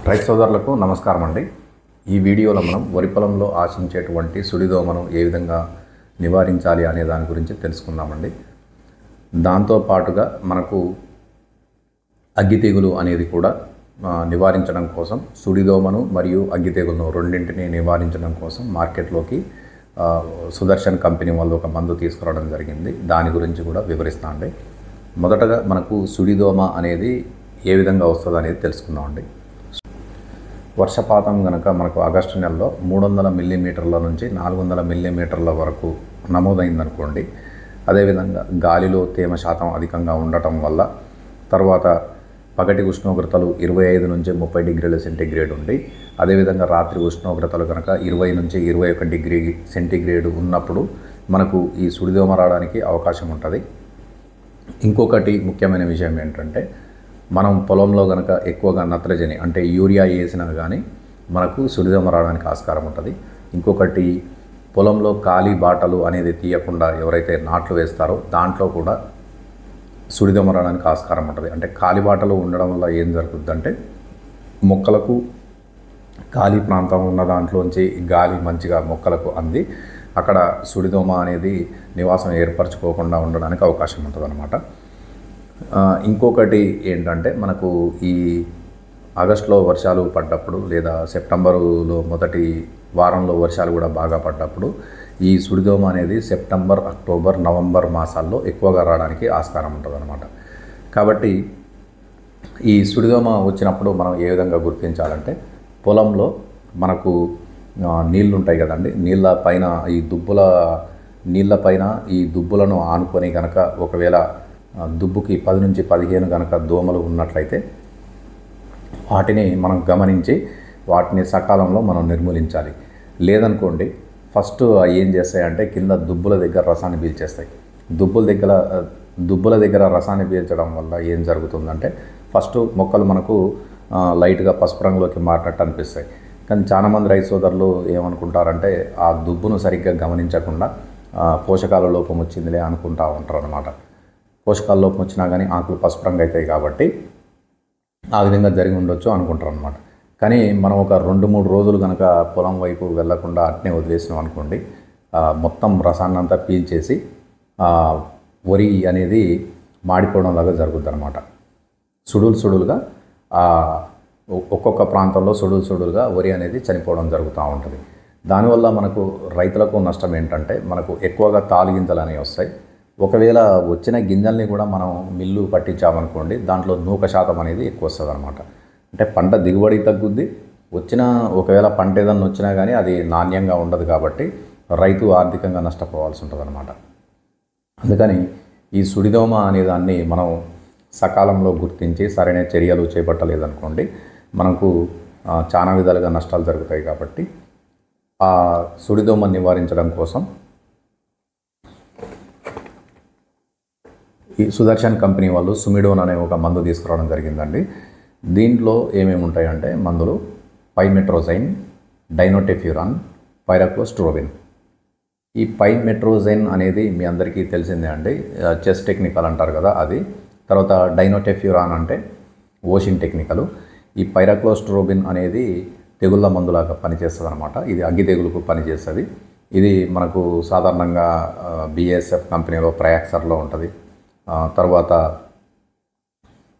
రైతు సోదరులకు నమస్కారం అండి. ఈ వీడియోలో మనం వరి పొలంలో ఆశించేటువంటి సుడిదోమను ఏ విధంగా నివారించాలి అనే దాని గురించి తెలుసుకుందామండి. దాంతో పాటుగా మనకు అగ్గి తెగులు అనేది కూడా నివారించడం కోసం సుడిదోమను మరియు అగ్గి తెగులను రెండింటిని నివారించడం కోసం మార్కెట్లోకి సుదర్శన్ కంపెనీ వాళ్ళు ఒక మందు తీసుకురావడం జరిగింది. దాని గురించి కూడా వివరిస్తామండి. మొదటగా మనకు సుడిదోమ అనేది ఏ విధంగా వస్తుంది అనేది తెలుసుకుందామండి. వర్షపాతం కనుక మనకు ఆగస్టు నెలలో 300 మిల్లీమీటర్ల నుంచి 400 మిల్లీమీటర్ల వరకు నమోదైందనుకోండి. అదేవిధంగా గాలిలో తేమ శాతం అధికంగా ఉండటం వల్ల తర్వాత పగటి ఉష్ణోగ్రతలు 25 నుంచి 30 డిగ్రీల సెంటీగ్రేడ్ ఉండి అదేవిధంగా రాత్రి ఉష్ణోగ్రతలు కనుక 20 నుంచి 21 డిగ్రీ సెంటీగ్రేడ్ ఉన్నప్పుడు మనకు ఈ సుడిదోమ రావడానికి అవకాశం ఉంటుంది. ఇంకొకటి ముఖ్యమైన విషయం ఏంటంటే మనం పొలంలో కనుక ఎక్కువగా నత్రజని అంటే యూరియా వేసినా కానీ మనకు సుడిదోమ రావడానికి ఆస్కారం ఉంటుంది. ఇంకొకటి పొలంలో ఖాళీ బాటలు అనేది తీయకుండా ఎవరైతే నాట్లు వేస్తారో దాంట్లో కూడా సుడిదోమ రావడానికి ఆస్కారం ఉంటుంది. అంటే ఖాళీ బాటలు ఉండడం వల్ల ఏం జరుగుతుందంటే మొక్కలకు ఖాళీ ప్రాంతం ఉన్న దాంట్లోంచి గాలి మంచిగా మొక్కలకు అంది అక్కడ సుడిదోమ అనేది నివాసం ఏర్పరచుకోకుండా ఉండడానికి అవకాశం ఉంటుంది అన్నమాట. ఇంకొకటి ఏంటంటే మనకు ఈ ఆగస్టులో వర్షాలు పడ్డప్పుడు లేదా సెప్టెంబరులో మొదటి వారంలో వర్షాలు కూడా బాగా పడ్డప్పుడు ఈ సుడిదోమ అనేది సెప్టెంబర్, అక్టోబర్, నవంబర్ మాసాల్లో ఎక్కువగా రావడానికి ఆస్కారం ఉంటుంది అన్నమాట. కాబట్టి ఈ సుడిదోమ వచ్చినప్పుడు మనం ఏ విధంగా గుర్తించాలంటే పొలంలో మనకు నీళ్ళు ఉంటాయి కదండి, నీళ్ళ పైన ఈ దుబ్బులను ఆనుకొని కనుక ఒకవేళ దుబ్బుకి 10 నుంచి 15 కనుక దోమలు ఉన్నట్లయితే వాటిని మనం గమనించి వాటిని సకాలంలో మనం నిర్మూలించాలి. లేదనుకోండి ఫస్ట్ ఏం చేస్తాయంటే కింద దుబ్బుల దగ్గర రసాన్ని పీల్చేస్తాయి. దుబ్బుల దగ్గర రసాన్ని పీల్చడం వల్ల ఏం జరుగుతుందంటే ఫస్ట్ మొక్కలు మనకు లైట్గా పసుపు రంగులోకి మారినట్టు అనిపిస్తాయి. కానీ చాలామంది రైతు సోదరులు ఏమనుకుంటారంటే ఆ దుబ్బును సరిగ్గా గమనించకుండా పోషకాల లోపం వచ్చిందిలే అనుకుంటూ ఉంటారు అన్నమాట. పోషకాల లోపం వచ్చినా కానీ ఆకులు పసుపు రంగు అవుతాయి కాబట్టి ఆ విధంగా జరిగి ఉండొచ్చు అనుకుంటారు అనమాట. కానీ మనం ఒక 2-3 రోజులు కనుక పొలం వైపు వెళ్లకుండా అట్నే వదిలేసినాం అనుకోండి, మొత్తం రసాన్ని అంతా పీల్చేసి వరి అనేది మాడిపోవడం లాగా జరుగుద్ది అనమాట. సుడులుగా ఒక్కొక్క ప్రాంతంలో సుడులుగా వరి అనేది చనిపోవడం జరుగుతూ ఉంటుంది. దానివల్ల మనకు రైతులకు నష్టం ఏంటంటే మనకు ఎక్కువగా తాలు గింజలు అనేవి వస్తాయి. ఒకవేళ వచ్చిన గింజల్ని కూడా మనం మిల్లు పట్టించామనుకోండి దాంట్లో నూక శాతం అనేది ఎక్కువ వస్తుంది అనమాట. అంటే పంట దిగుబడి తగ్గుద్ది. ఒకవేళ పంట ఏదన్నా వచ్చినా కానీ అది నాణ్యంగా ఉండదు కాబట్టి రైతు ఆర్థికంగా నష్టపోవాల్సి ఉంటుంది అనమాట. అందుకని ఈ సుడిదోమ అనే దాన్ని మనం సకాలంలో గుర్తించి సరైన చర్యలు చేపట్టలేదనుకోండి మనకు చాలా విధాలుగా నష్టాలు జరుగుతాయి. కాబట్టి ఆ సుడిదోమ నివారించడం కోసం ఈ సుదర్శన్ కంపెనీ వాళ్ళు సుమిడోన్ అనే ఒక మందు తీసుకురావడం జరిగిందండి. దీంట్లో ఏమేమి ఉంటాయంటే మందులు పైమెట్రోజైన్, డైనోటెఫ్యూరాన్, పైరాక్లోస్ట్రోబిన్. ఈ పైమెట్రోజైన్ అనేది మీ అందరికీ తెలిసిందే అండి, చెస్ టెక్నికల్ అంటారు కదా అది. తర్వాత డైనోటెఫ్యూరాన్ అంటే ఓషిన్ టెక్నికలు. ఈ పైరాక్లోస్ట్రోబిన్ అనేది తెగుళ్ళ మందులాగా పనిచేస్తుంది అనమాట. ఇది అగ్గి తెగులుకు పనిచేస్తుంది. ఇది మనకు సాధారణంగా బిఎస్ఎఫ్ కంపెనీలో ప్రయాక్సర్లో ఉంటుంది. తర్వాత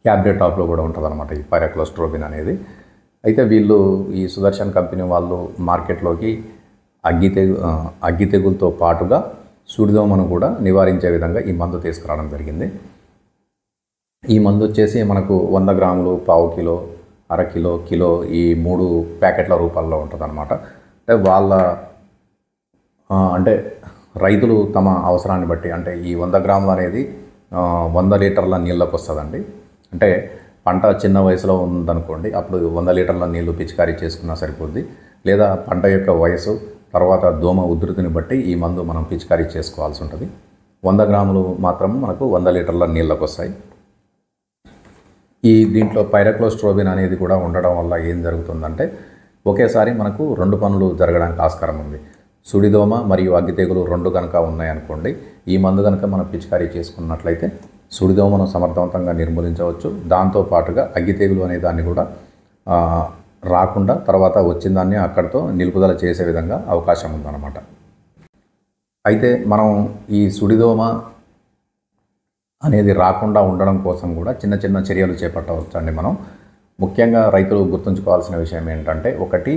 క్యాబ్లెట్ టాప్లో కూడా ఉంటుంది అనమాట ఈ పైరాక్లోస్ట్రోబిన్ అనేది. అయితే వీళ్ళు ఈ సుదర్శన్ కంపెనీ వాళ్ళు మార్కెట్లోకి అగ్గి తెగులతో పాటుగా సుడిదోమను కూడా నివారించే విధంగా ఈ మందు తీసుకురావడం జరిగింది. ఈ మందు వచ్చేసి మనకు 100 గ్రాములు, పావు కిలో, అరకిలో, కిలో ఈ 3 ప్యాకెట్ల రూపాల్లో ఉంటుంది అనమాట. అంటే రైతులు తమ అవసరాన్ని బట్టి అంటే ఈ 100 గ్రాములు అనేది 100 లీటర్ల నీళ్ళకు వస్తుందండి. అంటే పంట చిన్న వయసులో ఉందనుకోండి అప్పుడు 100 లీటర్ల నీళ్లు పిచికారీ చేసుకున్నా సరిపోద్ది. లేదా పంట యొక్క వయసు తర్వాత దోమ ఉధృతిని బట్టి ఈ మందు మనం పిచికారీ చేసుకోవాల్సి ఉంటుంది. 100 గ్రాములు మాత్రం మనకు 100 లీటర్ల నీళ్ళకు వస్తాయి. దీంట్లో పైరాక్లోస్ట్రోబిన్ అనేది కూడా ఉండడం వల్ల ఏం జరుగుతుందంటే ఒకేసారి మనకు 2 పనులు జరగడానికి ఆస్కారం ఉంది. సుడిదోమ మరియు అగ్గి తెగులు 2 కనుక ఉన్నాయనుకోండి ఈ మందు కనుక మనం పిచికారీ చేసుకున్నట్లయితే సుడిదోమను సమర్థవంతంగా నిర్మూలించవచ్చు. దాంతో పాటుగా అగ్గి తెగులు అనే దాన్ని కూడా రాకుండా తర్వాత వచ్చిన దాన్ని అక్కడితో నిలుపుదల చేసే విధంగా అవకాశం ఉందన్నమాట. అయితే మనం ఈ సుడిదోమ అనేది రాకుండా ఉండడం కోసం కూడా చిన్న చిన్న చర్యలు చేపట్టవచ్చండి. మనం ముఖ్యంగా రైతులు గుర్తుంచుకోవాల్సిన విషయం ఏంటంటే, ఒకటి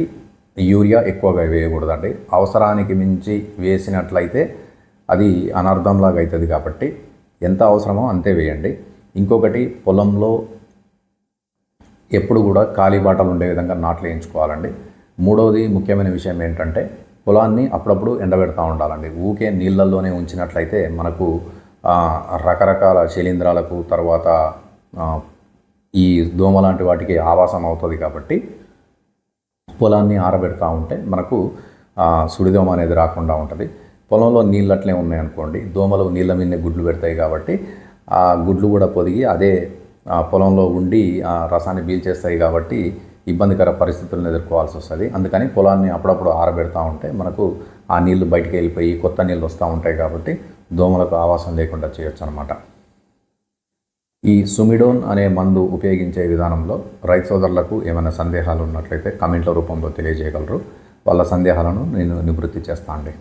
యూరియా ఎక్కువగా వేయకూడదండి. అవసరానికి మించి వేసినట్లయితే అది అనర్థంలాగా అవుతుంది కాబట్టి ఎంత అవసరమో అంతే వేయండి. ఇంకొకటి, పొలంలో ఎప్పుడు కూడా ఖాళీ బాటలు ఉండే విధంగా నాట్లు వేయించుకోవాలండి. మూడవది ముఖ్యమైన విషయం ఏంటంటే, పొలాన్ని అప్పుడప్పుడు ఎండబెడతా ఉండాలండి. ఊకే నీళ్ళల్లోనే ఉంచినట్లయితే మనకు రకరకాల శిలీంధ్రాలకు తర్వాత ఈ దోమ లాంటి వాటికి ఆవాసం అవుతుంది కాబట్టి పొలాన్ని ఆరబెడతా ఉంటే మనకు సుడిదోమ అనేది రాకుండా ఉంటుంది. పొలంలో నీళ్ళు అట్లే ఉన్నాయనుకోండి, దోమలు నీళ్ళ మీదనే గుడ్లు పెడతాయి కాబట్టి ఆ గుడ్లు కూడా పొదిగి అదే పొలంలో ఉండి రసాన్ని పీల్చేస్తాయి కాబట్టి ఇబ్బందికర పరిస్థితులను ఎదుర్కోవాల్సి వస్తుంది. అందుకని పొలాన్ని అప్పుడప్పుడు ఆరబెడతా ఉంటే మనకు ఆ నీళ్లు బయటికి వెళ్ళిపోయి కొత్త నీళ్ళు వస్తూ ఉంటాయి కాబట్టి దోమలకు ఆవాసం లేకుండా చేయొచ్చు అనమాట. ఈ సుమిడోన్ అనే మందు ఉపయోగించే విధానంలో రైతు సోదరులకు ఏమైనా సందేహాలు ఉన్నట్లయితే కామెంట్ల రూపంలో తెలియజేయగలరు. వాళ్ళ సందేహాలను నేను నివృత్తి చేస్తాను అండి.